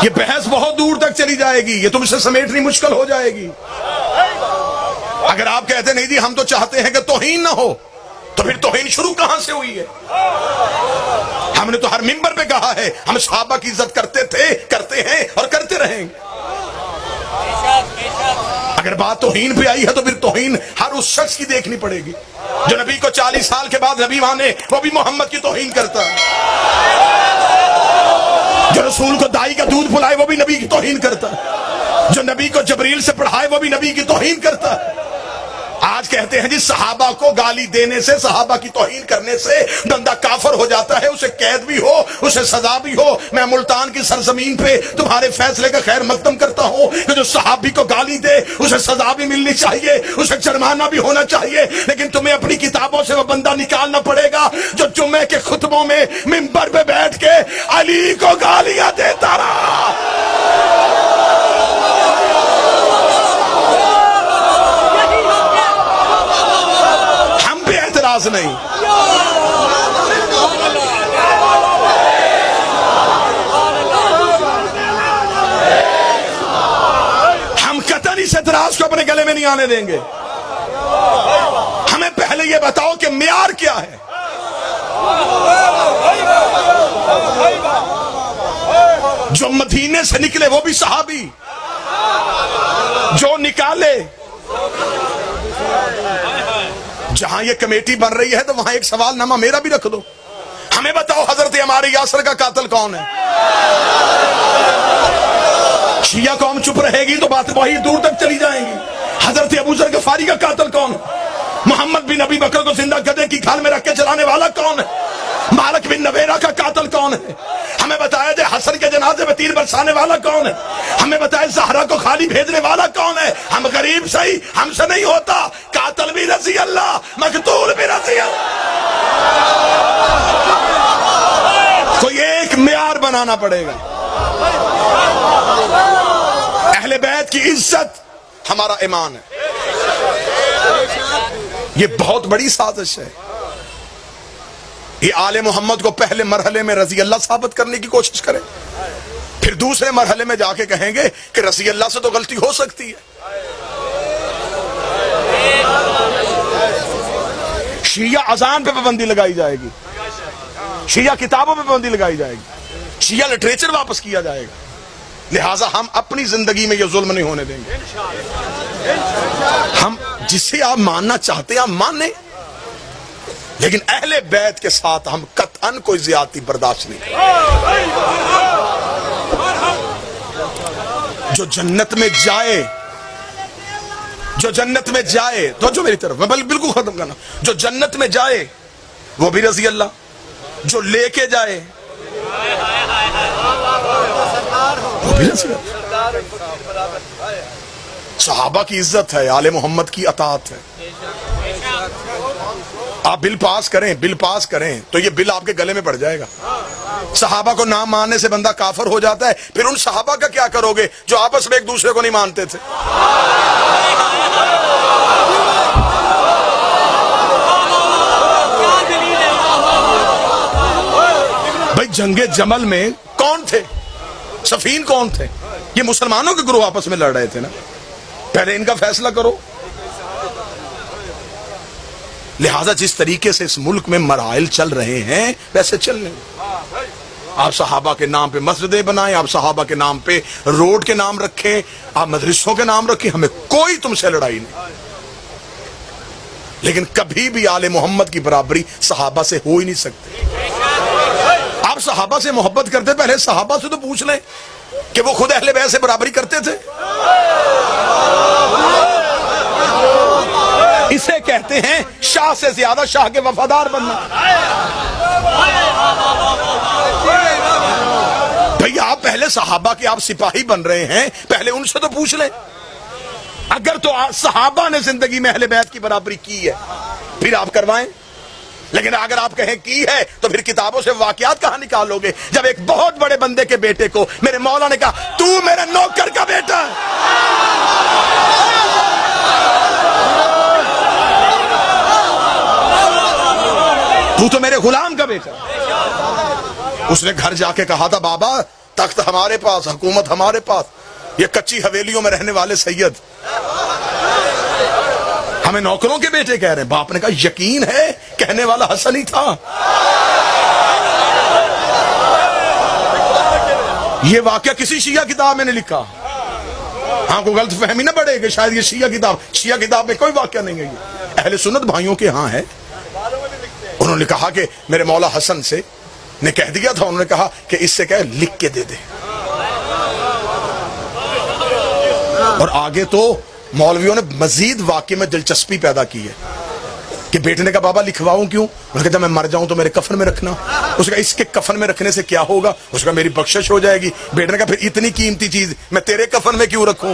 یہ بحث بہت دور تک چلی جائے گی، یہ تم سے سمیٹنی مشکل ہو جائے گی۔ اگر آپ کہتے نہیں جی ہم تو چاہتے ہیں کہ توہین نہ ہو، تو پھر توہین شروع کہاں سے ہوئی ہے؟ ہم نے تو ہر منبر پہ کہا ہے ہم صحابہ کی عزت کرتے تھے، کرتے ہیں اور کرتے رہیں گے۔ اگر بات توہین پہ آئی ہے تو پھر توہین ہر اس شخص کی دیکھنی پڑے گی جو نبی کو 40 سال کے بعد نبی مانے، وہ بھی محمد کی توہین کرتا ہے۔ جو رسول کو دائی کا دودھ پلائے وہ بھی نبی کی توہین کرتا ہے۔ جو نبی کو جبریل سے پڑھائے وہ بھی نبی کی توہین کرتا ہے۔ آج کہتے ہیں جی صحابہ کو گالی دینے سے، صحابہ کی توہین کرنے سے بندہ کافر ہو جاتا ہے، اسے قید بھی ہو، اسے سزا بھی ہو۔ میں ملتان کی سرزمین پہ تمہارے فیصلے کا خیر مقدم کرتا ہوں کہ جو صحابی کو گالی دے اسے سزا بھی ملنی چاہیے، اسے جرمانہ بھی ہونا چاہیے، لیکن تمہیں اپنی کتابوں سے وہ بندہ نکالنا پڑے گا جو جمعے کے خطبوں میں منبر پہ بیٹھ کے علی کو گالیاں دیتا رہا۔ نہیں ہم قطعاً اس اعتراض کو اپنے گلے میں نہیں آنے دیں گے۔ ہمیں پہلے یہ بتاؤ کہ معیار کیا ہے؟ جو مدینے سے نکلے وہ بھی صحابی، جو نکالے۔ جہاں یہ کمیٹی بن رہی ہے تو وہاں ایک سوال نامہ میرا بھی رکھ دو، ہمیں بتاؤ حضرت عمار یاسر کا قاتل کون ہے؟ شیعہ قوم چپ رہے گی تو بات وہی دور تک چلی جائیں گی۔ حضرت ابو ذر غفاری کا قاتل کون ہے؟ محمد بن نبی بکر کو زندہ گدھے کی کھال میں رکھ کے چلانے والا کون ہے؟ مالک بن نویرہ کا قاتل کون ہے؟ ہمیں بتایا جائے حسن کے جنازے میں تیر برسانے والا کون ہے؟ ہمیں بتایا زہرا کو خالی بھیجنے والا کون ہے؟ ہم غریب صحیح، ہم سے نہیں ہوتا، قاتل بھی رضی اللہ، مقتول بھی رضی اللہ۔ کوئی ایک معیار بنانا پڑے گا۔ اہل بیت کی عزت ہمارا ایمان ہے۔ یہ بہت بڑی سازش ہے۔ یہ آل محمد کو پہلے مرحلے میں رضی اللہ ثابت کرنے کی کوشش کریں، پھر دوسرے مرحلے میں جا کے کہیں گے کہ رضی اللہ سے تو غلطی ہو سکتی ہے۔ شیعہ اذان پہ پابندی لگائی جائے گی، شیعہ کتابوں پہ پابندی لگائی جائے گی، شیعہ لٹریچر واپس کیا جائے گا۔ لہٰذا ہم اپنی زندگی میں یہ ظلم نہیں ہونے دیں گے۔ ہم جسے آپ ماننا چاہتے ہیں آپ مانیں، لیکن اہل بیت کے ساتھ ہم قطعاً کوئی زیادتی برداشت نہیں۔ جو جنت میں جائے، جو جنت میں جائے، تو جو میری طرف میں بالکل ختم کرنا، جو جنت میں جائے وہ بھی رضی اللہ، جو لے کے جائے وہ بھی رضی اللہ۔ صحابہ کی عزت ہے، آل محمد کی اطاعت ہے۔ آپ بل پاس کریں، بل پاس کریں تو یہ بل آپ کے گلے میں پڑ جائے گا۔ صحابہ کو نہ ماننے سے بندہ کافر ہو جاتا ہے، پھر ان صحابہ کا کیا کرو گے جو آپس میں ایک دوسرے کو نہیں مانتے تھے؟ بھائی جنگ جمل میں کون تھے؟ صفین کون تھے؟ یہ مسلمانوں کے گروہ آپس میں لڑ رہے تھے نا، پہلے ان کا فیصلہ کرو۔ لہٰذا جس طریقے سے اس ملک میں مراحل چل رہے ہیں ویسے چلنے، آپ صحابہ کے نام پہ مسجدیں بنائیں، آپ صحابہ کے نام پہ روڈ کے نام رکھیں، آپ مدرسوں کے نام رکھیں، ہمیں کوئی تم سے لڑائی نہیں، لیکن کبھی بھی آل محمد کی برابری صحابہ سے ہو ہی نہیں سکتی۔ آپ صحابہ سے محبت کرتے، پہلے صحابہ سے تو پوچھ لیں کہ وہ خود اہل بیت سے برابری کرتے تھے۔ اسے کہتے ہیں شاہ سے زیادہ شاہ کے وفادار بننا۔ بھئی آپ پہلے صحابہ کے آپ سپاہی بن رہے ہیں، پہلے ان سے تو پوچھ لیں۔ اگر تو صحابہ نے زندگی میں اہل بیت کی برابری کی ہے پھر آپ کروائیں، لیکن اگر آپ کہیں کی ہے تو پھر کتابوں سے واقعات کہاں نکالو گے؟ جب ایک بہت بڑے بندے کے بیٹے کو میرے مولا نے کہا تو میرے نوکر کا بیٹا ہے، تو میرے غلام کا بیٹا۔ اس نے گھر جا کے کہا تھا بابا تخت ہمارے پاس، حکومت ہمارے پاس، یہ کچی حویلیوں میں رہنے والے سید ہمیں نوکروں کے بیٹے کہہ رہے ہیں۔ باپ نے کہا یقین ہے کہنے والا حسن ہی تھا۔ یہ واقعہ کسی شیعہ کتاب میں نے لکھا، ہاں کو غلط فہمی نہ بڑھے کہ شاید یہ شیعہ کتاب میں کوئی واقعہ نہیں ہے، یہ اہل سنت بھائیوں کے ہاں ہے۔ انہوں نے کہا کہ میرے مولا حسن سے نے کہہ دیا تھا، انہوں نے کہا کہ اس سے کہے لکھ کے دے دے، اور آگے تو مولویوں نے مزید واقعے میں دلچسپی پیدا کی ہے کہ بیٹے نے کہا بابا لکھواؤں کیوں؟ اس نے کہا جب میں مر جاؤں تو میرے کفن میں رکھنا۔ اس نے کہا اس کے کفن میں رکھنے سے کیا ہوگا؟ اس نے کہا میری بخشش ہو جائے گی۔ بیٹے نے کہا پھر اتنی قیمتی چیز میں تیرے کفن میں کیوں رکھوں؟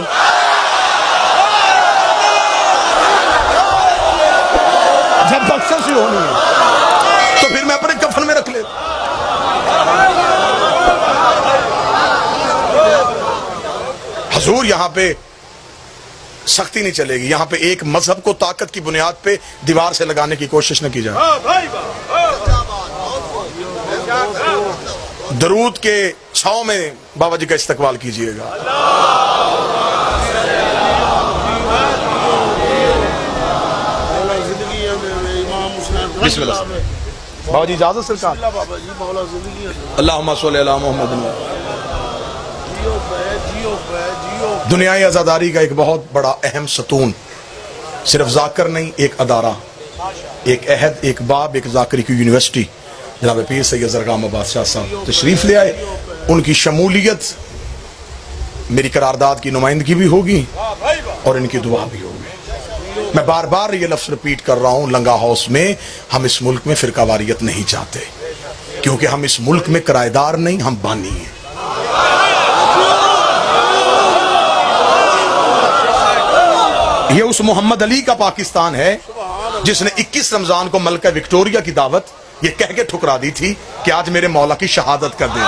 جب بخشش ہی ہونی ہے تو پھر میں اپنے کفن میں رکھ لیتا۔ حضور یہاں پہ سختی نہیں چلے گی، یہاں پہ ایک مذہب کو طاقت کی بنیاد پہ دیوار سے لگانے کی کوشش نہ کی جائے۔ درود کے چھاؤں میں بابا جی کا استقبال کیجئے گا۔ بسم اللہ بابا جی اجازت سرکار، اللہم صلی علی محمد۔ دنیای عزاداری کا ایک بہت بڑا اہم ستون صرف ذاکر نہیں، ایک ادارہ، ایک عہد، ایک باب، ایک ذاکری کی یونیورسٹی جناب پیر سید زرگام عباس شاہ صاحب تشریف لے آئے۔ ان کی شمولیت میری قرارداد کی نمائندگی بھی ہوگی اور ان کی دعا بھی ہوگی۔ میں بار بار یہ لفظ رپیٹ کر رہا ہوں، لنگا ہاؤس میں ہم اس ملک میں فرقہ واریت نہیں چاہتے، کیونکہ ہم اس ملک میں کرایہ دار نہیں، ہم بانی ہیں۔ یہ اس محمد علی کا پاکستان ہے جس نے 21 رمضان کو ملکہ وکٹوریہ کی دعوت یہ کہہ کے ٹھکرا دی تھی کہ آج میرے مولا کی شہادت کر دیں۔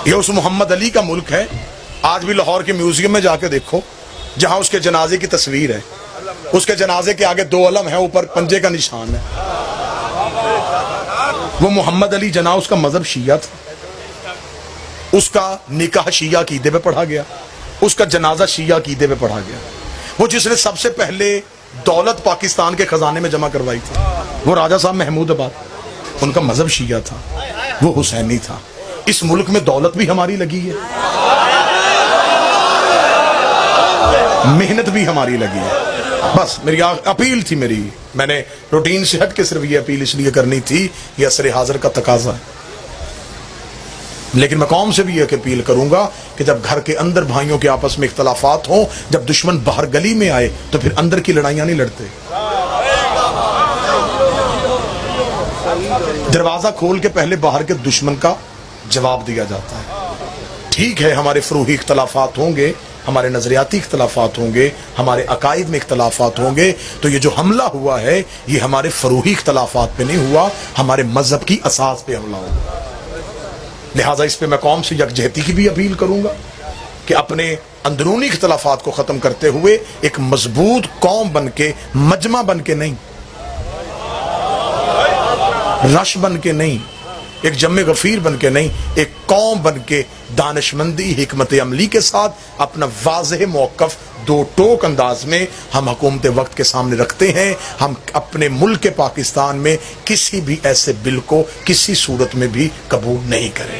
یہ اس محمد علی کا ملک ہے۔ آج بھی لاہور کے میوزیم میں جا کے دیکھو، جہاں اس کے جنازے کی تصویر ہے، اس کے جنازے کے آگے 2 علم ہیں، اوپر پنجے کا نشان ہے۔ وہ محمد علی جناح، اس کا مذہب شیعہ تھا، اس کا نکاح شیعہ عقیدے پہ پڑھا گیا، اس کا جنازہ شیعہ عقیدے پہ پڑھا گیا۔ وہ جس نے سب سے پہلے دولت پاکستان کے خزانے میں جمع کروائی تھی، وہ راجہ صاحب محمود آباد، ان کا مذہب شیعہ تھا، وہ حسینی تھا۔ اس ملک میں دولت بھی ہماری لگی ہے، محنت بھی ہماری لگی ہے۔ بس میری اپیل تھی، میں نے روٹین سے ہٹ کے صرف یہ اپیل اس لیے کرنی تھی، یہ عصر حاضر کا تقاضا ہے۔ لیکن میں قوم سے بھی یہ اپیل کروں گا کہ جب گھر کے اندر بھائیوں کے آپس میں اختلافات ہوں، جب دشمن باہر گلی میں آئے تو پھر اندر کی لڑائیاں نہیں لڑتے۔ دروازہ کھول کے پہلے باہر کے دشمن کا جواب دیا جاتا ہے۔ ٹھیک ہے ہمارے فروعی اختلافات ہوں گے، ہمارے نظریاتی اختلافات ہوں گے، ہمارے عقائد میں اختلافات ہوں گے، تو یہ جو حملہ ہوا ہے یہ ہمارے فروعی اختلافات پہ نہیں ہوا، ہمارے مذہب کی اساس پہ حملہ ہوا۔ لہٰذا اس پہ میں قوم سے یکجہتی کی بھی اپیل کروں گا کہ اپنے اندرونی اختلافات کو ختم کرتے ہوئے ایک مضبوط قوم بن کے، مجمع بن کے نہیں، رش بن کے نہیں، ایک جمع غفیر بن کے نہیں، ایک قوم بن کے دانشمندی، حکمت عملی کے ساتھ اپنا واضح موقف 2 ٹوک انداز میں ہم حکومت وقت کے سامنے رکھتے ہیں۔ ہم اپنے ملک پاکستان میں کسی بھی ایسے بل کو کسی صورت میں بھی قبول نہیں کریں۔